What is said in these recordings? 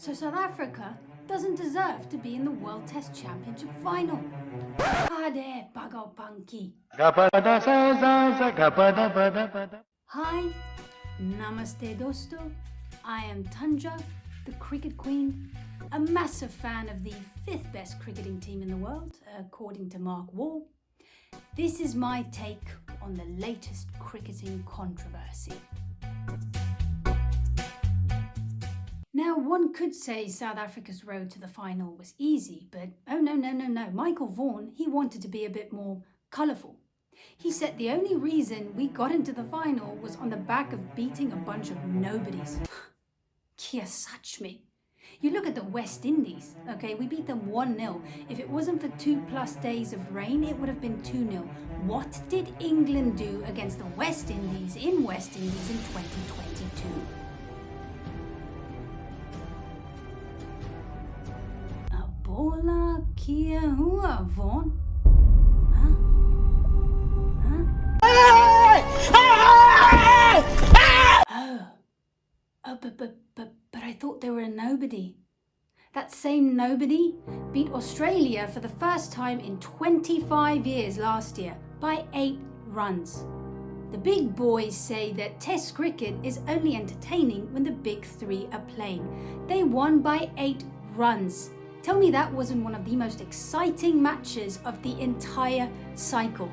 So South Africa doesn't deserve to be in the World Test Championship final. Ade Pagapanki. Hi, Namaste Dosto. I am Tanja, the cricket queen, a massive fan of the 5th best cricketing team in the world, according to Mark Wall. This is my take on the latest cricketing controversy. Now, one could say South Africa's road to the final was easy, but oh no. Michael Vaughan, he wanted to be a bit more colourful. He said the only reason we got into the final was on the back of beating a bunch of nobodies. Kia Sachme. You look at the West Indies, okay, we beat them 1-0. If it wasn't for 2+ days of rain, it would have been 2-0. What did England do against the West Indies in West Indies in 2022? Bola kia hua, Vaughan? But I thought they were a nobody. That same nobody beat Australia for the first time in 25 years last year by 8 runs. The big boys say that Test cricket is only entertaining when the big three are playing. They won by 8 runs. Tell me that wasn't one of the most exciting matches of the entire cycle.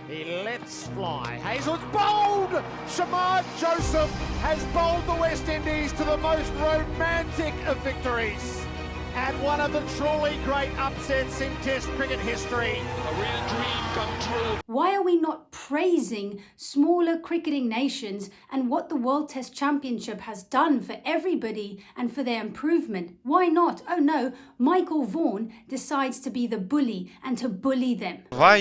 He lets fly. Hazel's bowled! Shamar Joseph has bowled the West Indies to the most romantic of victories. And one of the truly great upsets in Test cricket history. A real dream come true. Why are we not praising smaller cricketing nations and what the World Test Championship has done for everybody and for their improvement? Why not? Oh no, Michael Vaughan decides to be the bully and to bully them. What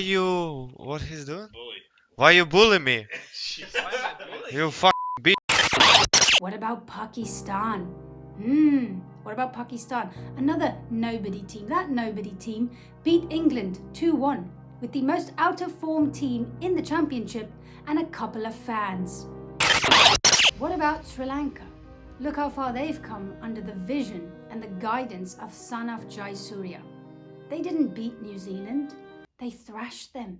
he's doing? Bully. Why you bully me? You fucking bitch. What about Pakistan? What about Pakistan? Another nobody team. That nobody team beat England 2-1 with the most out-of-form team in the championship and a couple of fans. What about Sri Lanka? Look how far they've come under the vision and the guidance of Sanav Jayasuriya. They didn't beat New Zealand. They thrashed them.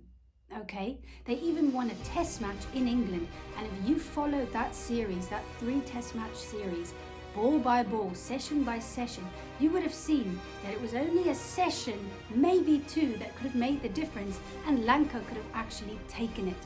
Okay? They even won a test match in England. And if you followed that series, that 3 test match series, ball by ball, session by session, you would have seen that it was only a session, maybe 2, that could have made the difference, and Lanka could have actually taken it.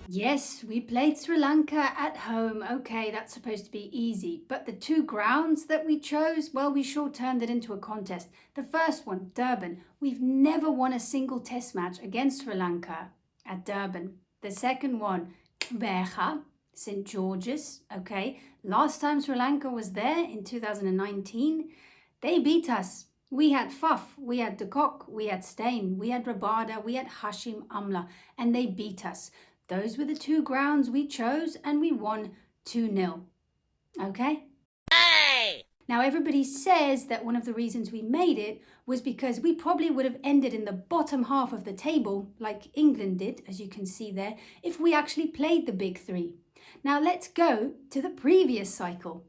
Yes, we played Sri Lanka at home. Okay, that's supposed to be easy. But the 2 grounds that we chose, well, we sure turned it into a contest. The first one, Durban. We've never won a single test match against Sri Lanka at Durban. The second one, Beja, St. George's, okay. Last time Sri Lanka was there in 2019, they beat us. We had Faf, we had De Kock, we had Steyn, we had Rabada, we had Hashim Amla, and they beat us. Those were the 2 grounds we chose, and we won 2-0. Okay? Hey! Now, everybody says that one of the reasons we made it was because we probably would have ended in the bottom half of the table, like England did, as you can see there, if we actually played the big 3. Now let's go to the previous cycle.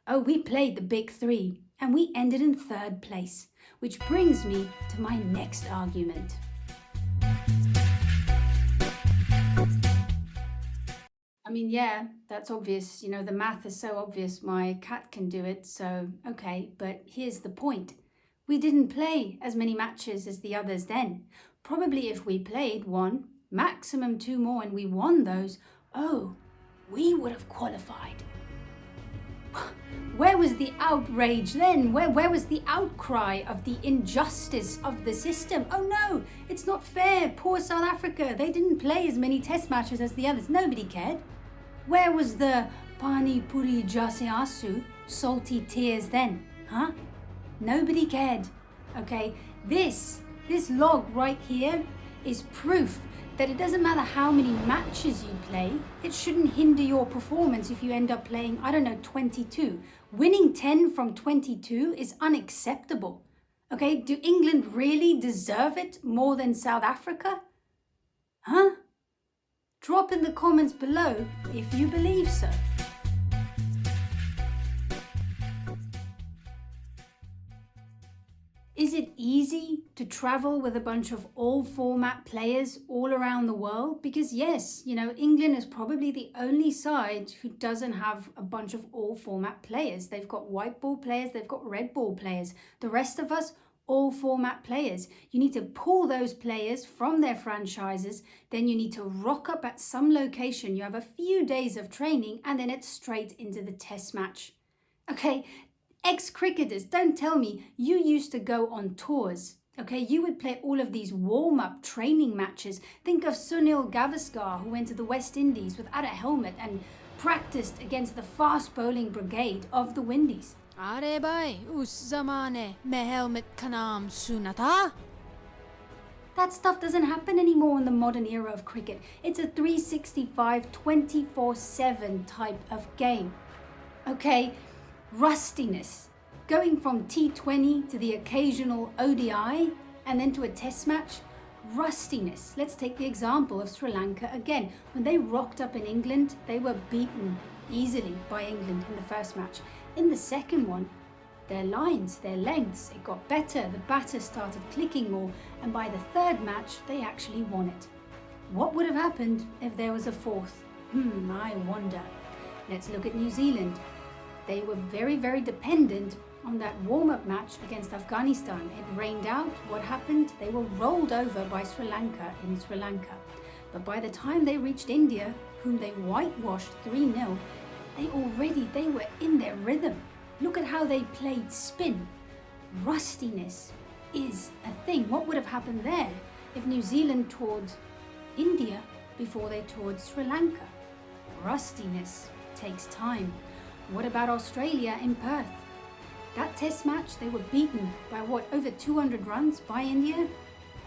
Oh, we played the big 3 and we ended in 3rd place, which brings me to my next argument. I mean, yeah, that's obvious. You know, the math is so obvious, my cat can do it, so okay. But here's the point. We didn't play as many matches as the others then. Probably if we played 1, maximum 2 more, and we won those, we would have qualified. Where was the outrage then? Where was the outcry of the injustice of the system? Oh no, it's not fair. Poor South Africa. They didn't play as many test matches as the others. Nobody cared. Where was the Pani Puri Jase Asu, salty tears then? Huh? Nobody cared. Okay, this log right here is proof that it doesn't matter how many matches you play, it shouldn't hinder your performance if you end up playing, 22. Winning 10 from 22 is unacceptable. Okay, do England really deserve it more than South Africa? Huh? Drop in the comments below if you believe so. Is it easy to travel with a bunch of all format players all around the world? Because yes, England is probably the only side who doesn't have a bunch of all format players. They've got white ball players, they've got red ball players. The rest of us, all format players. You need to pull those players from their franchises, then you need to rock up at some location. You have a few days of training and then it's straight into the test match. Okay, ex-cricketers, don't tell me you used to go on tours. Okay, you would play all of these warm-up training matches. Think of Sunil Gavaskar, who went to the West Indies without a helmet and practiced against the fast bowling brigade of the Windies. अरे भाई उस ज़माने में helmet का नाम सुना था? That stuff doesn't happen anymore in the modern era of cricket. It's a 365, 24/7 type of game. Okay, rustiness. Going from T20 to the occasional ODI and then to a test match. Rustiness. Let's take the example of Sri Lanka again. When they rocked up in England, they were beaten easily by England in the first match. In the second one, their lines, their lengths, it got better. The batters started clicking more, and by the third match, they actually won it. What would have happened if there was a fourth? I wonder. Let's look at New Zealand. They were very, very dependent on that warm-up match against Afghanistan. It rained out. What happened? They were rolled over by Sri Lanka in Sri Lanka. But by the time they reached India, whom they whitewashed 3-0, they were in their rhythm. Look at how they played spin. Rustiness is a thing. What would have happened there if New Zealand toured India before they toured Sri Lanka? Rustiness takes time. What about Australia in Perth? That test match, they were beaten by over 200 runs by India?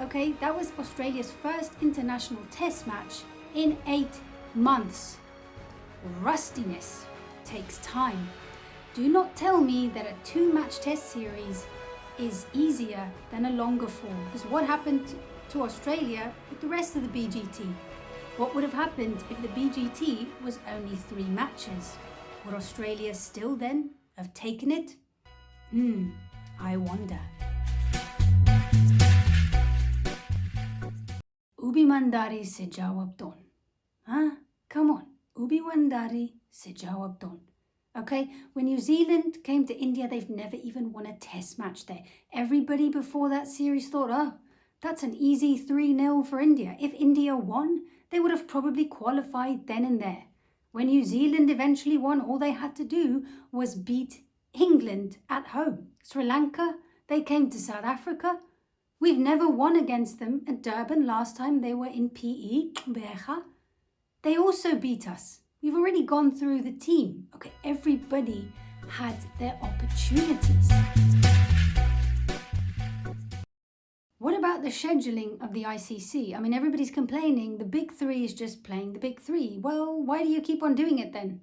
Okay, that was Australia's first international test match in 8 months. Rustiness takes time. Do not tell me that a 2-match test series is easier than a longer form. Because what happened to Australia with the rest of the BGT? What would have happened if the BGT was only 3 matches? Would Australia still then have taken it? I wonder. Ubimandari se jawab don. Huh? Come on. Ubimandari se jawab don. Okay, when New Zealand came to India, they've never even won a test match there. Everybody before that series thought, that's an easy 3-0 for India. If India won, they would have probably qualified then and there. When New Zealand eventually won, all they had to do was beat England at home. Sri Lanka, they came to South Africa. We've never won against them at Durban last time they were in PE, Beja. They also beat us. We've already gone through the team. Okay, everybody had their opportunities. What about the scheduling of the ICC? I mean, everybody's complaining the big 3 is just playing the big 3. Well, why do you keep on doing it then?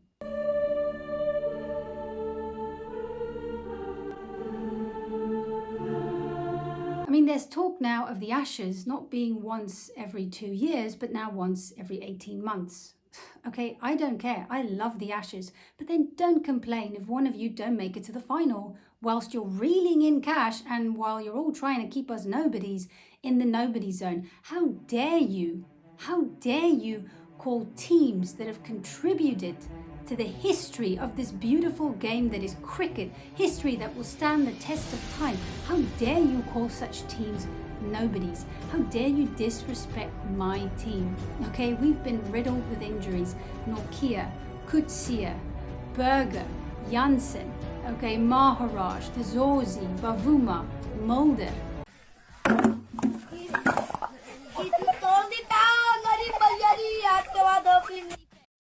I mean, there's talk now of the Ashes not being once every 2 years, but now once every 18 months. Okay, I don't care. I love the Ashes. But then don't complain if one of you don't make it to the final whilst you're reeling in cash and while you're all trying to keep us nobodies in the nobody zone. How dare you? How dare you call teams that have contributed to the history of this beautiful game that is cricket, history that will stand the test of time. How dare you call such teams nobodies? How dare you disrespect my team? Okay, we've been riddled with injuries. Nokia, Kutsia, Berger, Janssen, okay, Maharaj, Tazorzi, Bavuma, Mulder.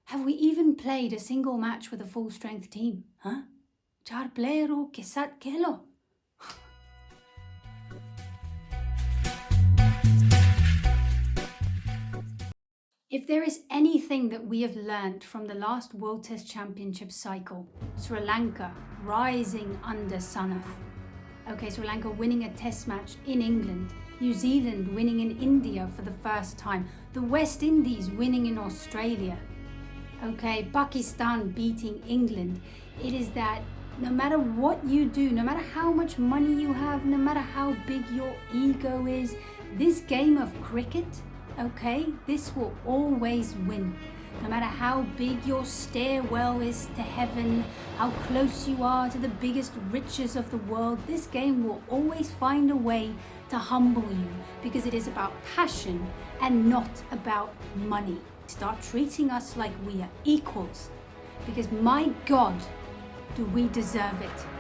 Have we even played a single match with a full-strength team? Huh? Char playero ke sat kelo. If there is anything that we have learned from the last World Test Championship cycle, Sri Lanka rising under Sanath. Okay, Sri Lanka winning a test match in England, New Zealand winning in India for the first time, the West Indies winning in Australia. Okay, Pakistan beating England. It is that no matter what you do, no matter how much money you have, no matter how big your ego is, this game of cricket, okay, this will always win. No matter how big your stairwell is to heaven, how close you are to the biggest riches of the world, this game will always find a way to humble you, because it is about passion and not about money. Start treating us like we are equals, because my God, do we deserve it.